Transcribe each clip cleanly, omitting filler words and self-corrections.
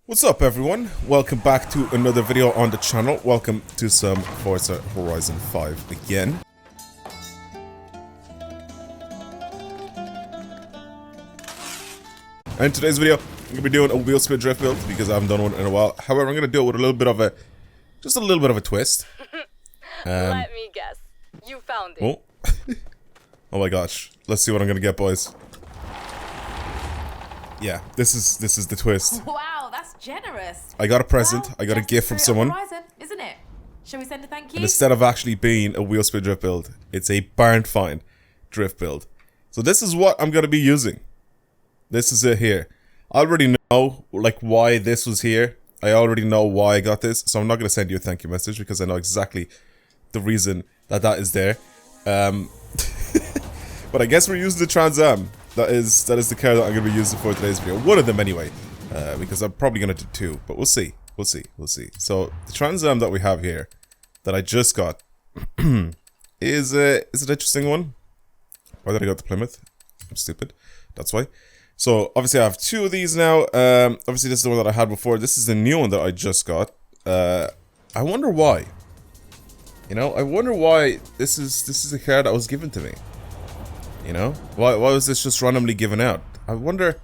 What's up everyone? Welcome back to another video on the channel. Welcome to some Forza Horizon 5 again. And in today's video, I'm going to be doing a wheel spin drift build because I haven't done one in a while. However, I'm going to do it with a little bit of a, just a little bit of a twist. Let me guess. You found it. Oh. Oh my gosh. Let's see what I'm going to get, boys. Yeah, this is the twist. Wow, that's generous. I got a present. Well, I got a just gift from straight up someone. Horizon, isn't it? Shall we send a thank you? And instead of actually being a wheel spin drift build, it's a barn find drift build. So this is what I'm going to be using. This is it here. I already know like why this was here. I already know why I got this. So I'm not going to send you a thank you message because I know exactly the reason that is there. But I guess we're using the Trans Am. That is the car that I'm going to be using for today's video. One of them anyway. Because I'm probably going to do two. But we'll see. We'll see. We'll see. So the Trans Am that we have here, that I just got, is an interesting one. Why did I go to Plymouth? I'm stupid. That's why. So obviously I have two of these now. Obviously this is the one that I had before. This is the new one that I just got. I wonder why. You know, I wonder why this is a car that was given to me. You know, why was this just randomly given out? I wonder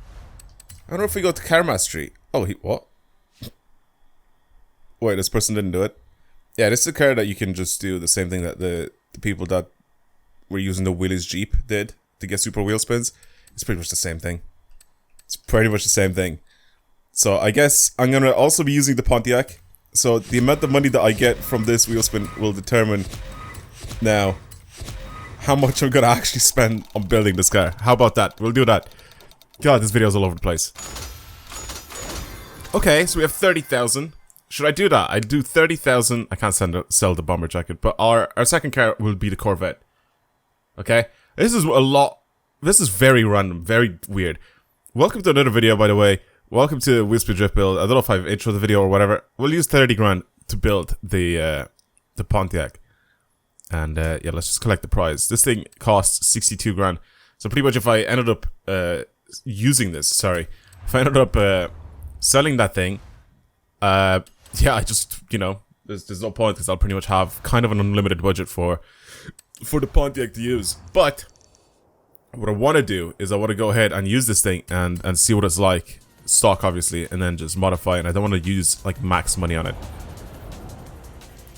if we go to Car Mastery. Oh, what? Wait, this person didn't do it. Yeah, this is a car that you can just do the same thing that the people that were using the Willys Jeep did to get super wheel spins. It's pretty much the same thing. It's pretty much the same thing. So I guess I'm gonna also be using the Pontiac. So the amount of money that I get from this wheel spin will determine now how much I'm gonna actually spend on building this car. How about that? We'll do that. God, this video's all over the place. Okay, so we have 30,000. Should I do that? I do 30,000. I can't sell the bomber jacket, but our second car will be the Corvette. Okay? This is a lot. This is very random, very weird. Welcome to another video, by the way. Welcome to Wheel Spin Drift Build. I don't know if I've introed the video or whatever. We'll use 30 grand to build the Pontiac. And yeah, let's just collect the prize. This thing costs 62 grand. So pretty much if I ended up using this, sorry. If I ended up selling that thing, yeah, I just, you know, there's no point because I'll pretty much have kind of an unlimited budget for the Pontiac to use. But what I want to do is I want to go ahead and use this thing and see what it's like. Stock, obviously, and then just modify it. And I don't want to use, like, max money on it.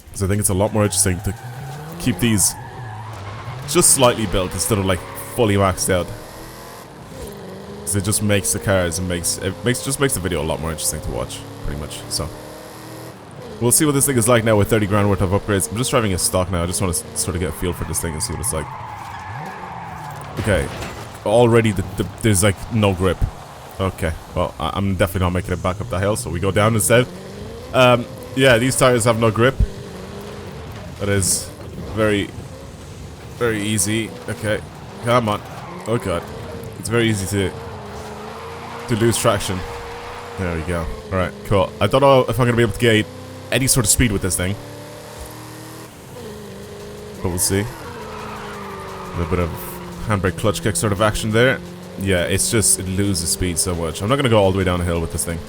Because I think it's a lot more interesting to keep these just slightly built instead of, like, fully maxed out. Because it just makes the cars and just makes the video a lot more interesting to watch, pretty much. So we'll see what this thing is like now with 30 grand worth of upgrades. I'm just driving a stock now. I just want to sort of get a feel for this thing and see what it's like. Okay, already there's like no grip. Okay, well I'm definitely not making it back up the hill, so we go down instead. Yeah, these tires have no grip. That is very, very easy. Okay, come on. Oh god, it's very easy to lose traction. There we go. All right, cool. I don't know if I'm gonna be able to get any sort of speed with this thing, but we'll see. A little bit of handbrake clutch kick sort of action there. Yeah, it's just, it loses speed so much. I'm not going to go all the way down the hill with this thing,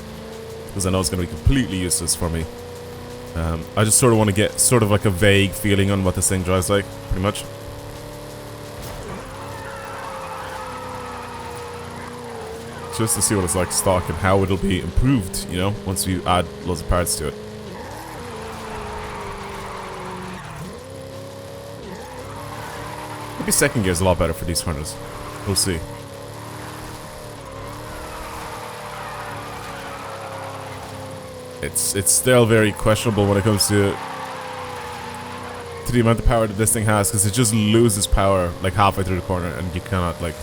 because I know it's going to be completely useless for me. I just sort of want to get sort of like a vague feeling on what this thing drives like, pretty much. Just to see what it's like stock and how it'll be improved, you know, once we add loads of parts to it. Maybe second gear is a lot better for these corners. We'll see. It's still very questionable when it comes to the amount of power that this thing has, because it just loses power like halfway through the corner, and you cannot like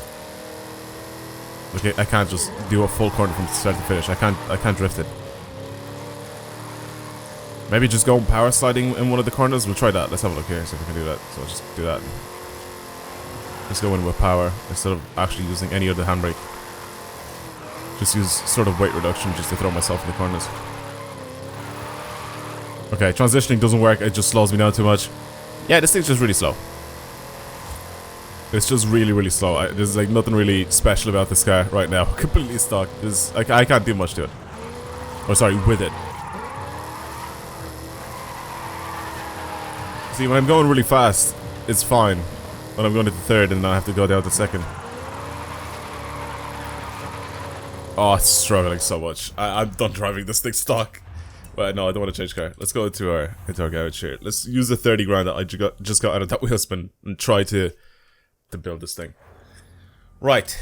I can't just do a full corner from start to finish. I can't drift it. Maybe just go power sliding in one of the corners. We'll try that. Let's have a look here, see if we can do that. So I'll just do that. Just go in with power instead of actually using any other handbrake. Just use sort of weight reduction just to throw myself in the corners. Okay, transitioning doesn't work. It just slows me down too much. Yeah, this thing's just really slow. It's just really, really slow. There's like nothing really special about this car right now. Completely stock. I can't do much to it. Oh, sorry, with it. See, when I'm going really fast, it's fine. When I'm going to the third and then I have to go down to second. Oh, it's struggling so much. I'm done driving this thing stock. Well, no, I don't want to change car. Let's go into our garage here. Let's use the 30 grand that I just got out of that wheel spin and try to build this thing. Right.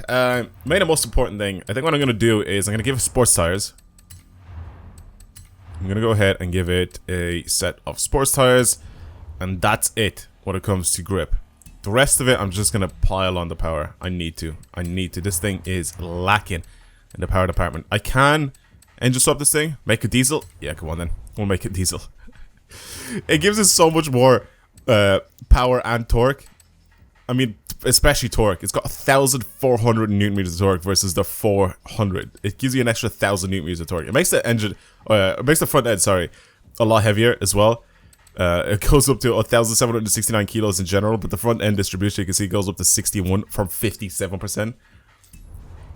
Main and most important thing. I think what I'm going to do is I'm going to give it sports tires. I'm going to go ahead and give it a set of sports tires. And that's it when it comes to grip. The rest of it, I'm just going to pile on the power. I need to. This thing is lacking in the power department. I can engine swap this thing. Make it diesel. Yeah, come on then. We'll make it diesel. It gives us so much more power and torque. I mean, especially torque. It's got 1,400 newton meters of torque versus the 400. It gives you an extra 1,000 newton meters of torque. It makes the engine, it makes the front end, sorry, a lot heavier as well. It goes up to 1,769 kilos in general, but the front end distribution, you can see, goes up to 61 from 57%.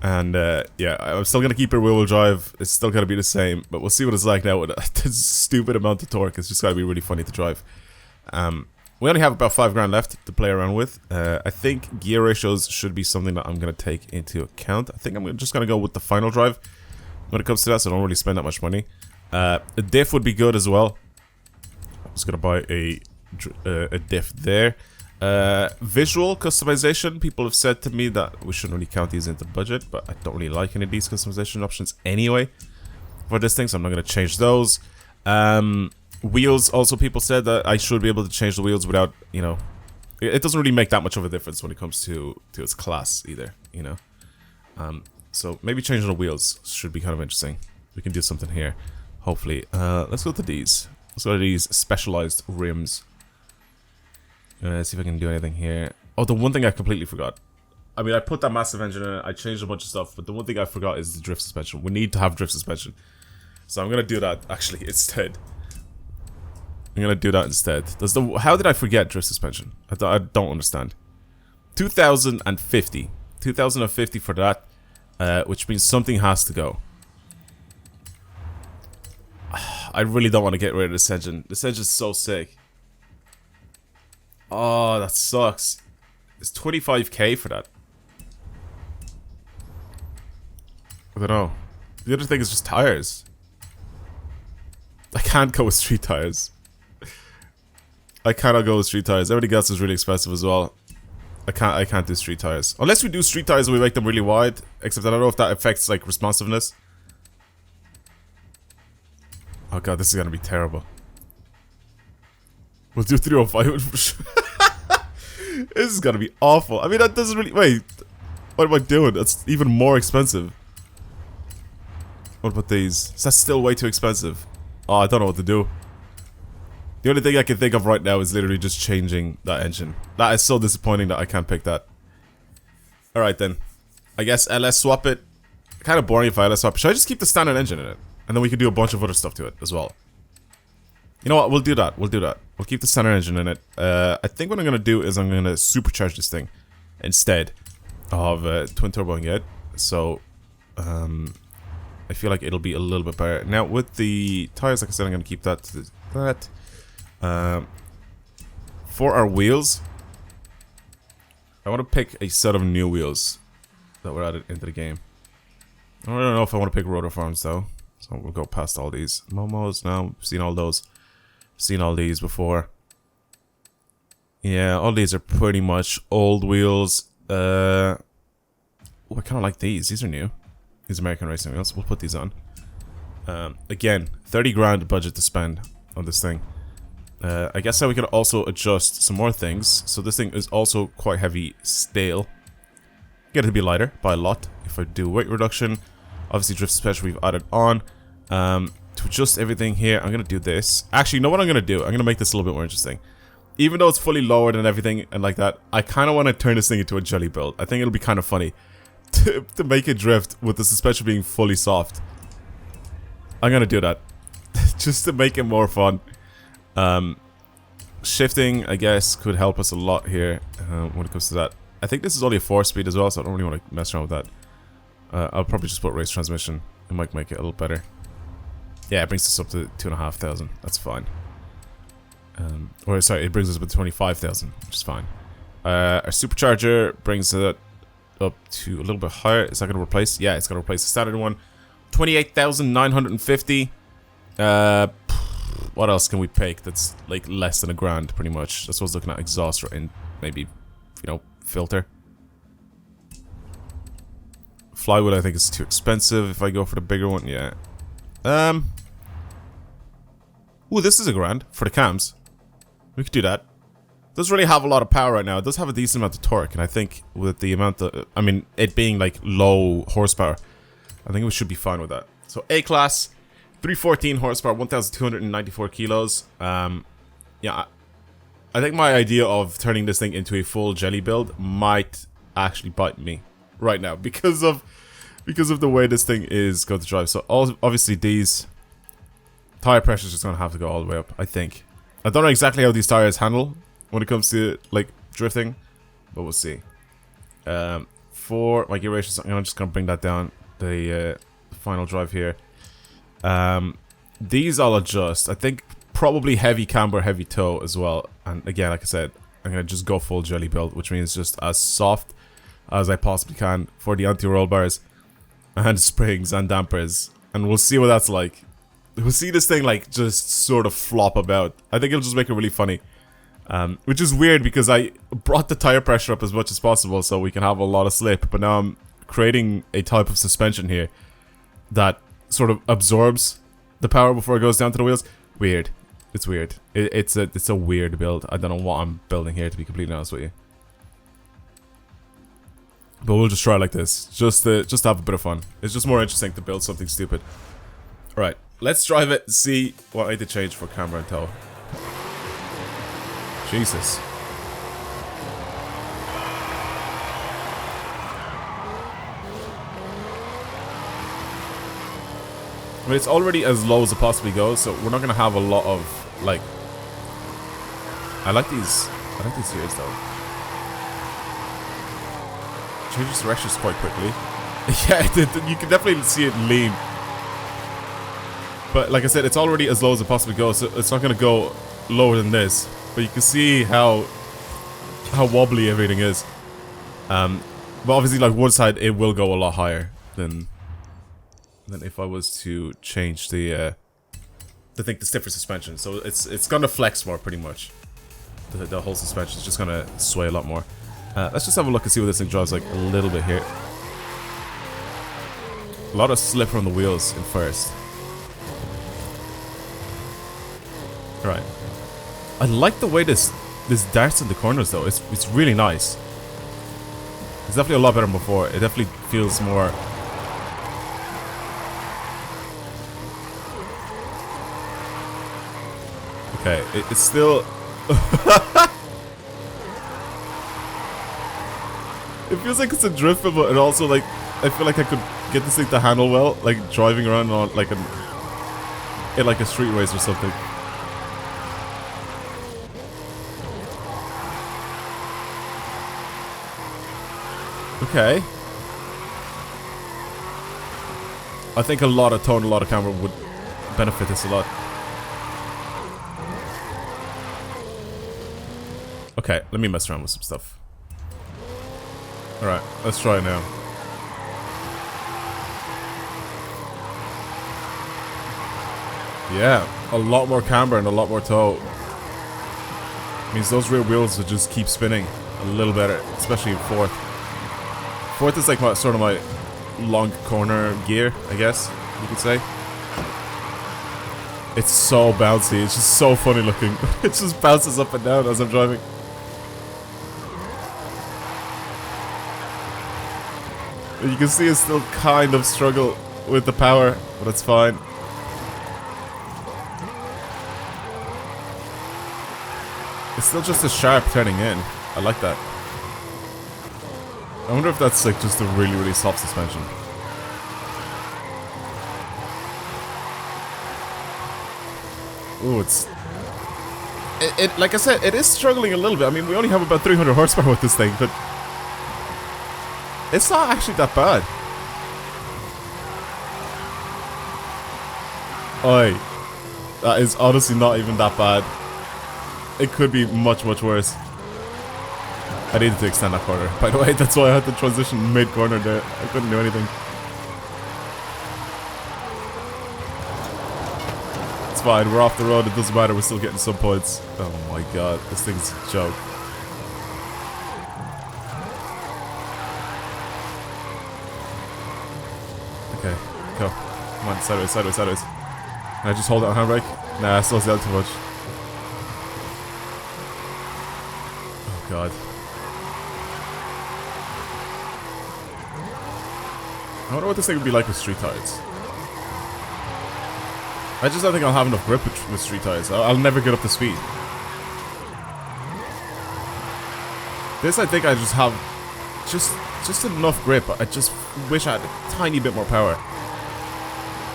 And yeah, I'm still gonna keep it rear-wheel drive. It's still gonna be the same, but we'll see what it's like now with this stupid amount of torque. It's just gotta be really funny to drive. We only have about 5 grand left to play around with. I think gear ratios should be something that I'm gonna take into account. I think I'm just gonna go with the final drive when it comes to that, so I don't really spend that much money. A diff would be good as well. I'm just gonna buy a diff there. Visual customization, people have said to me that we shouldn't really count these into budget, but I don't really like any of these customization options anyway for this thing, so I'm not going to change those. Wheels, also people said that I should be able to change the wheels without, you know, it doesn't really make that much of a difference when it comes to its class either, you know. So maybe changing the wheels should be kind of interesting. We can do something here, hopefully. Let's go to these. Let's go to these specialized rims. See if I can do anything here. Oh, the one thing I completely forgot. I mean, I put that massive engine in it. I changed a bunch of stuff, but the one thing I forgot is the drift suspension. We need to have drift suspension. So I'm going to do that, actually, instead. I'm going to do that instead. How did I forget drift suspension? I don't understand. 2050. 2050 for that, which means something has to go. I really don't want to get rid of this engine. This engine's so sick. Oh, that sucks. It's 25k for that. I don't know. The other thing is just tires. I can't go with street tires. I cannot go with street tires. Everything else is really expensive as well. I can't do street tires. Unless we do street tires and we make them really wide. Except I don't know if that affects like responsiveness. Oh god, this is gonna be terrible. We'll do 305 for sure. This is gonna be awful. I mean, that doesn't really... Wait. What am I doing? That's even more expensive. What about these? Is that still way too expensive? Oh, I don't know what to do. The only thing I can think of right now is literally just changing that engine. That is so disappointing that I can't pick that. Alright then. I guess LS swap it. Kind of boring if I LS swap. Should I just keep the standard engine in it? And then we can do a bunch of other stuff to it as well. You know what? We'll do that. We'll do that. We'll keep the center engine in it. I think what I'm going to do is I'm going to supercharge this thing instead of twin turbo yet. So, I feel like it'll be a little bit better. Now, with the tires, like I said, I'm going to keep that to that. For our wheels, I want to pick a set of new wheels that were added into the game. I don't know if I want to pick rotor farms though. So we'll go past all these. Momos, no, we've seen all those. Seen all these before. Yeah, all these are pretty much old wheels. Oh, I kind of like these. These are new. These American racing wheels. We'll put these on. Again, 30 grand budget to spend on this thing. I guess that we could also adjust some more things. So this thing is also quite heavy stale. Get it to be lighter by a lot. If I do weight reduction, obviously drift suspension we've added on. To adjust everything here, I'm going to do this. Actually, you know what I'm going to do? I'm going to make this a little bit more interesting. Even though it's fully lowered and everything and like that, I kind of want to turn this thing into a jelly build. I think it'll be kind of funny to make it drift with the suspension being fully soft. I'm going to do that. Just to make it more fun. Shifting, I guess, could help us a lot here when it comes to that. I think this is only a 4-speed as well, so I don't really want to mess around with that. I'll probably just put race transmission. It might make it a little better. Yeah, it brings us up to 2,500. That's fine. Or sorry, it brings us up to 25,000, which is fine. Our supercharger brings it up to a little bit higher. Is that going to replace? Yeah, it's going to replace the standard one. 28,950. What else can we pick that's like less than $1,000, pretty much? I suppose looking at exhaust and maybe, you know, filter. Flywheel, I think, is too expensive. If I go for the bigger one, yeah. Ooh, this is $1,000 for the cams. We could do that. Doesn't really have a lot of power right now. It does have a decent amount of torque, and I think with the amount of, I mean, it being like low horsepower, I think we should be fine with that. So A-Class, 314 horsepower, 1,294 kilos. Yeah, I think my idea of turning this thing into a full jelly build might actually bite me right now because of the way this thing is going to drive. So obviously these tire pressure is just going to have to go all the way up, I think. I don't know exactly how these tires handle when it comes to like drifting, but we'll see. For my gear ratios, I'm just going to bring that down, the final drive here. These I'll adjust. I think probably heavy camber, heavy toe as well. And again, like I said, I'm going to just go full jelly build, which means just as soft as I possibly can for the anti-roll bars and springs and dampers. And we'll see what that's like. We'll see this thing like just sort of flop about. I think it'll just make it really funny. Which is weird because I brought the tire pressure up as much as possible so we can have a lot of slip. But now I'm creating a type of suspension here that sort of absorbs the power before it goes down to the wheels. Weird. It's weird. It's a weird build. I don't know what I'm building here, to be completely honest with you. But we'll just try like this, just to have a bit of fun. It's just more interesting to build something stupid. Alright, let's drive it and see what I did change for camera and toe. Jesus. I mean, it's already as low as it possibly goes, so we're not gonna have a lot of, like... I like these gears though. Changes directions quite quickly. Yeah, you can definitely see it lean. But like I said, it's already as low as it possibly goes, so it's not going to go lower than this. But you can see how wobbly everything is. But obviously, like one side, it will go a lot higher than if I was to change the stiffer suspension. So it's going to flex more, pretty much. The whole suspension is just going to sway a lot more. Let's just have a look and see what this thing drives like a little bit here. A lot of slip on the wheels in first. Right. I like the way this darts in the corners though. It's really nice. It's definitely a lot better than before. It definitely feels more... Okay, it's still... It feels like it's a drift, but it also like I feel like I could get this thing to handle well, like driving around on like in like a street race or something. Okay. I think a lot of tone, a lot of camera would benefit this a lot. Okay, let me mess around with some stuff. Alright, let's try it now. Yeah, a lot more camber and a lot more toe. Means those rear wheels will just keep spinning a little better, especially in fourth. Fourth is like sort of my long corner gear, I guess you could say. It's so bouncy, it's just so funny looking. It just bounces up and down as I'm driving. You can see it's still kind of struggle with the power, but it's fine. It's still just a sharp turning in. I like that. I wonder if that's like just a really, really soft suspension. Ooh, it like I said, it is struggling a little bit. I mean, we only have about 300 horsepower with this thing, but it's not actually that bad. Oi. That is honestly not even that bad. It could be much, much worse. I needed to extend that corner. By the way, that's why I had to transition mid-corner there. I couldn't do anything. It's fine, we're off the road, it doesn't matter, we're still getting some points. Oh my god, this thing's a joke. Okay, go. Come on, sideways, sideways, sideways. Can I just hold it on handbrake? Nah, it slows down too much. Oh god. I wonder what this thing would be like with street tires. I just don't think I'll have enough grip with street tires. I'll never get up to speed. This I think I just have just enough grip. I just wish I had a tiny bit more power.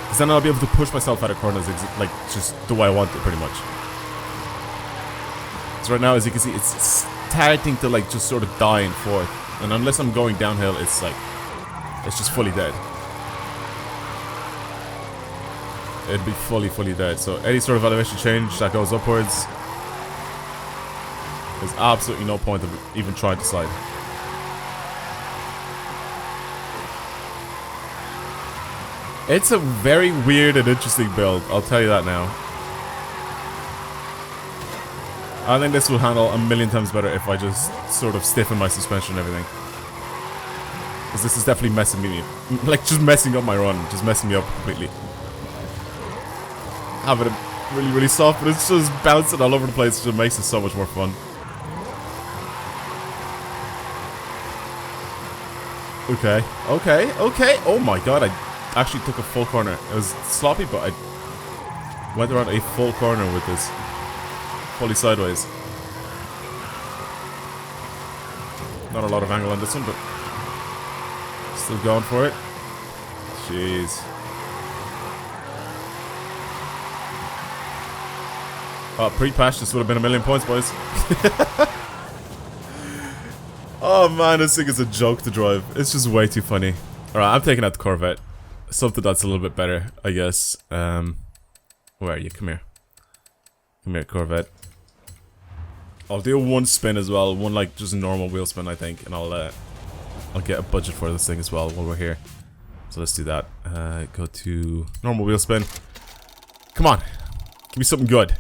Because then I'll be able to push myself out of corners like just the way I want it pretty much. So right now, as you can see, it's starting to like just sort of die in fourth. And unless I'm going downhill, it's like, it's just fully dead. It'd be fully dead. So any sort of elevation change that goes upwards, there's absolutely no point of even trying to slide. It's a very weird and interesting build, I'll tell you that now. I think this will handle a million times better if I just sort of stiffen my suspension and everything. Because this is definitely messing me up. Like, just messing up my run. Just messing me up completely. Having it really soft, but it's just bouncing all over the place. It just makes it so much more fun. Okay. Oh my god, I actually took a full corner. It was sloppy, but I went around a full corner with this. Fully sideways. Not a lot of angle on this one, but still going for it. Jeez. Oh, pre-patch, this would have been 1,000,000 points, boys. Oh man, this thing is a joke to drive. It's just way too funny. Alright, I'm taking out the Corvette. Something that's a little bit better, I guess. Where are you? Come here. Come here, Corvette. I'll do one spin as well. One, like, just a normal wheel spin, I think. And I'll get a budget for this thing as well while we're here. So let's do that. Go to normal wheel spin. Come on. Give me something good.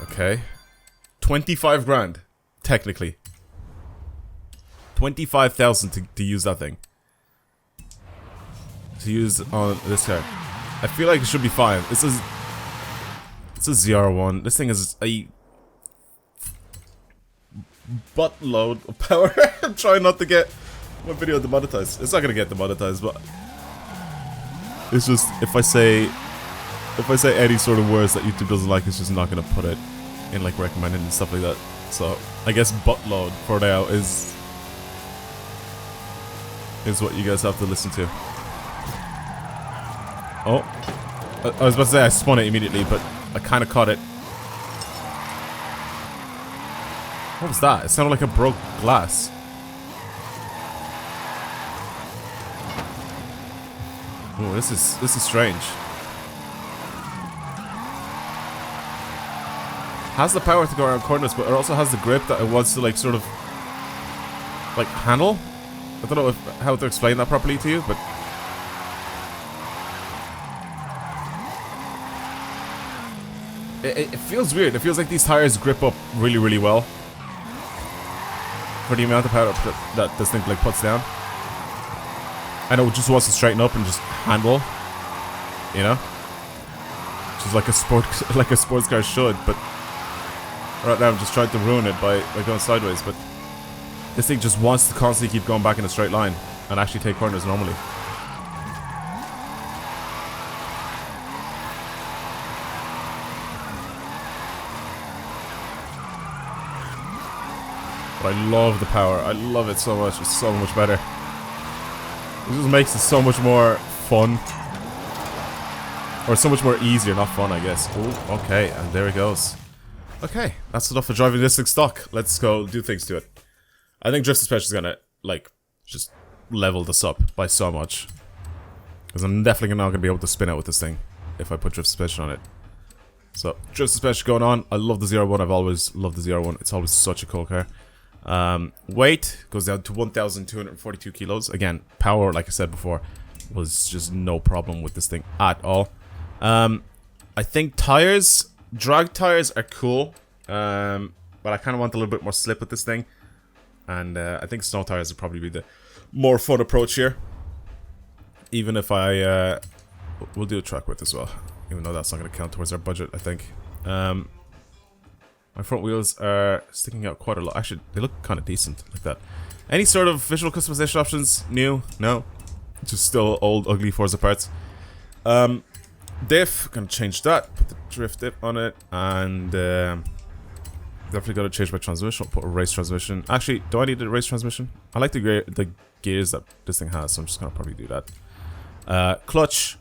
Okay. 25 grand, technically. 25,000 to use that thing. To use on this car. I feel like it should be fine. It's a ZR1. This thing is a buttload of power. I'm trying not to get my video demonetized. It's not gonna get demonetized, but it's just if I say any sort of words that YouTube doesn't like, it's just not gonna put it in like recommended and stuff like that. So I guess buttload for now is what you guys have to listen to. Oh, I was about to say I spun it immediately, but I kind of caught it. What was that? It sounded like a broke glass. Oh, this is strange. Has the power to go around corners, but it also has the grip that it wants to like sort of like handle. I don't know how to explain that properly to you, but it feels weird. It feels like these tires grip up really well for the amount of power that this thing like puts down. I know it just wants to straighten up and just handle, you know, just like a sports car should. But right now I'm just trying to ruin it by going sideways. But this thing just wants to constantly keep going back in a straight line and actually take corners normally. But I love the power. I love it so much. It's so much better. It just makes it so much more fun. Or so much more easier, not fun, I guess. Oh, okay, and there it goes. Okay, that's enough for driving this thing stock. Let's go do things to it. I think drift suspension is gonna, like, just level this up by so much. Because I'm definitely not going to be able to spin out with this thing if I put drift suspension on it. So, drift suspension going on. I love the ZR1. I've always loved the ZR1. It's always such a cool car. Weight goes down to 1,242 kilos. Again, power, like I said before, was just no problem with this thing at all. I think tires, drag tires are cool. But I kind of want a little bit more slip with this thing. And I think snow tires would probably be the more fun approach here. Even if I, we'll do a track width as well. Even though that's not going to count towards our budget, I think. My front wheels are sticking out quite a lot. Actually, they look kind of decent like that. Any sort of visual customization options? New? No. Just still old, ugly Forza parts. Diff, gonna change that. Put the drift dip on it. And definitely gotta change my transmission. Put a race transmission. Actually, do I need a race transmission? I like the gears that this thing has, so I'm just gonna probably do that. Clutch.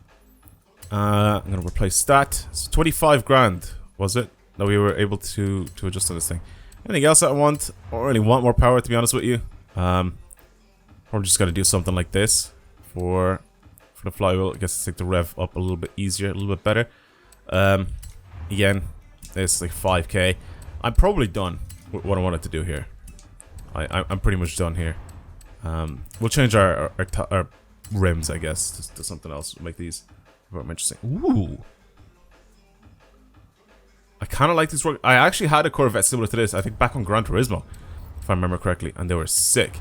I'm gonna replace that. It's 25 grand, was it? That we were able to adjust on this thing. Anything else I want? I don't really want more power, to be honest with you. Probably just gotta do something like this for the flywheel. I guess take the rev up a little bit easier, a little bit better. Again, it's like 5k. I'm probably done with what I wanted to do here. I'm pretty much done here. We'll change our rims, I guess, to something else. Make these a bit more interesting. Ooh. I kind of like this. I actually had a Corvette similar to this, I think back on Gran Turismo, if I remember correctly, and they were sick.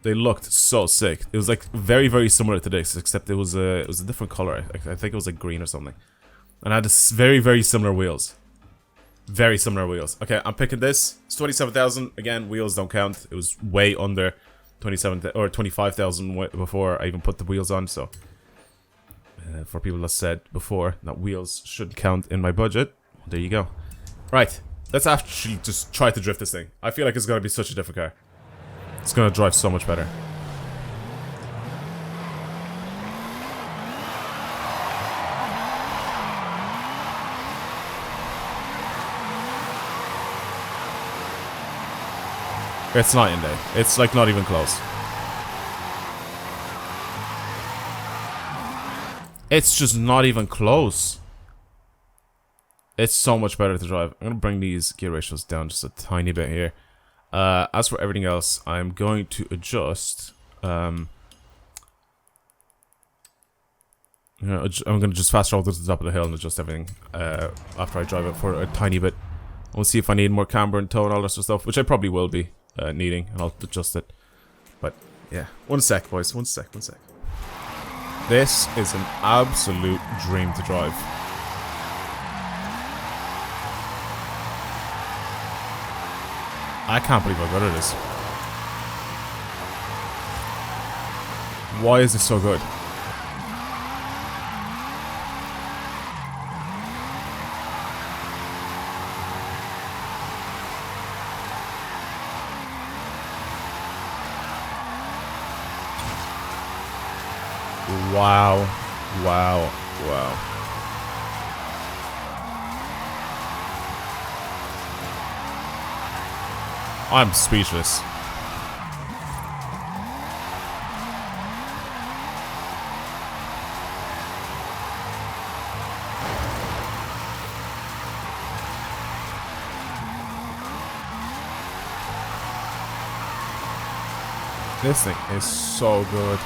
They looked so sick. It was like very, very similar to this, except it was a different color. I think it was like green or something. And I had very, very similar wheels. Very similar wheels. Okay, I'm picking this. It's 27,000. Again, wheels don't count. It was way under 27 or 25,000 before I even put the wheels on. So, for people that said before that wheels shouldn't count in my budget, well, there you go. Right, let's actually just try to drift this thing. I feel like it's gonna be such a different car. It's gonna drive so much better. It's night and day. It's like not even close. It's just not even close. It's so much better to drive. I'm gonna bring these gear ratios down just a tiny bit here. As for everything else, I'm going to adjust. I'm gonna just fast travel to the top of the hill and adjust everything after I drive it for a tiny bit. We'll see if I need more camber and tow and all that sort of stuff, which I probably will be needing, and I'll adjust it. But yeah, one sec, boys. One sec. This is an absolute dream to drive. I can't believe how good it is. Why is this so good? Wow. Wow. Wow. I'm speechless. This thing is so good.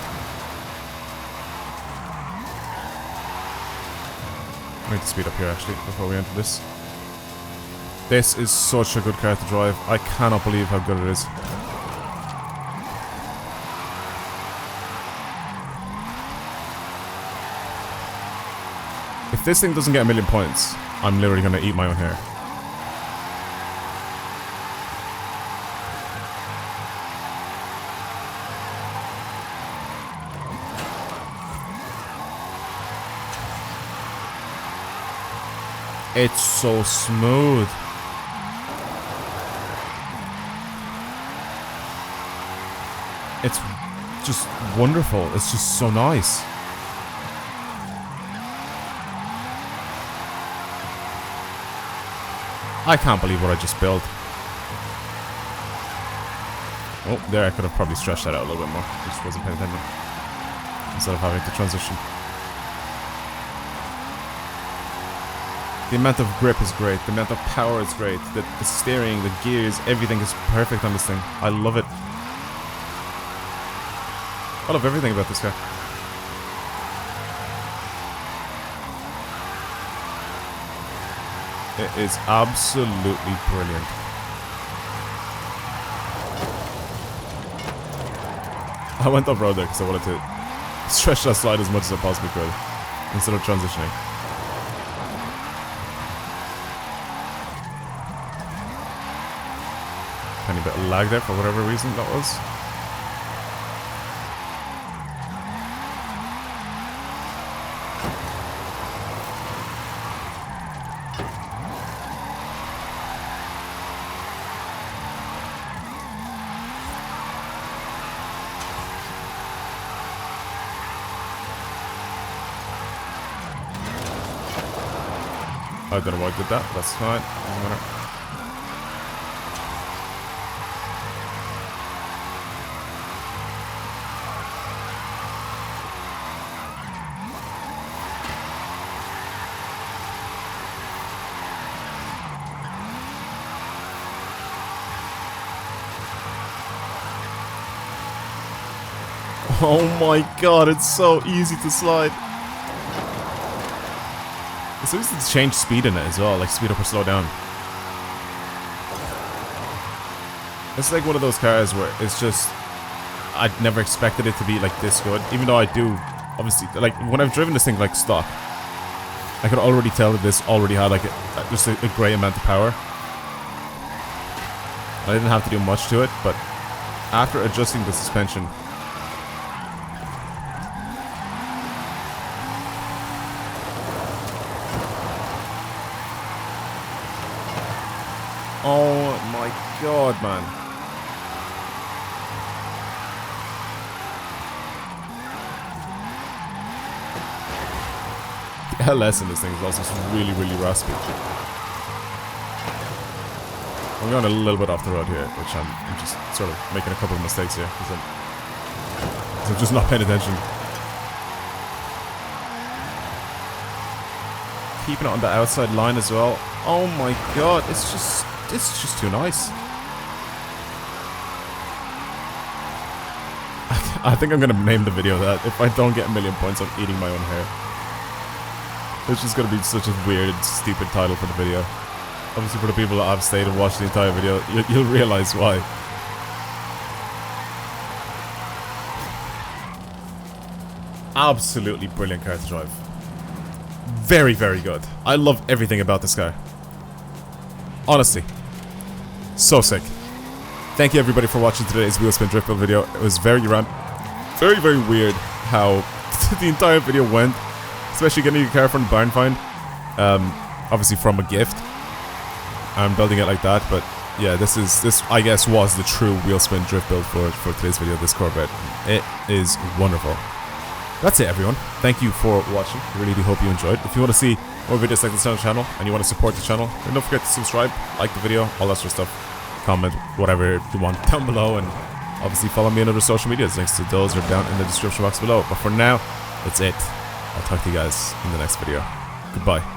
I need to speed up here actually before we enter this. This is such a good car to drive. I cannot believe how good it is. If this thing doesn't get 1,000,000 points, I'm literally going to eat my own hair. It's so smooth. It's just wonderful. It's just so nice. I can't believe what I just built. Oh, there I could have probably stretched that out a little bit more. Just wasn't paying attention. instead of having to transition. The amount of grip is great, the amount of power is great, the steering, the gears, everything is perfect on this thing. I love it. I love everything about this car. It is absolutely brilliant. I went off-road there because I wanted to stretch that slide as much as I possibly could instead of transitioning. Tiny bit of lag there for whatever reason that was. I don't know why I did that, but that's fine. Doesn't matter. Oh my god, it's so easy to slide. It's easy to change speed in it as well, like speed up or slow down. It's like one of those cars where it's just... I'd never expected it to be like this good, even though I do, obviously, like when I've driven this thing like stock, I could already tell that this already had like just a great amount of power. I didn't have to do much to it, but after adjusting the suspension, oh my god, man. The LS in this thing is also really, really raspy. I'm going a little bit off the road here, which I'm just sort of making a couple of mistakes here, because I'm just not paying attention. Keeping it on the outside line as well. Oh my god, it's just too nice. I think I'm gonna name the video that. If I don't get a million points, I'm eating my own hair. It's just gonna be such a weird, stupid title for the video. Obviously, for the people that have stayed and watched the entire video, you'll realize why. Absolutely brilliant car to drive. Very, very good. I love everything about this car. Honestly. So sick. Thank you everybody for watching today's wheel spin drift build video. It was very very, very weird how the entire video went. Especially getting your car from the barn find. Obviously from a gift. I'm building it like that, but yeah, this I guess was the true wheel spin drift build for today's video, this Corvette. It is wonderful. That's it everyone. Thank you for watching. I really do hope you enjoyed. If you want to see more videos like this on the channel and you want to support the channel, then don't forget to subscribe, like the video, all that sort of stuff. Comment whatever you want down below, and obviously follow me on other social medias. Links to those are down in the description box below. But for now, that's it. I'll talk to you guys in the next video. Goodbye.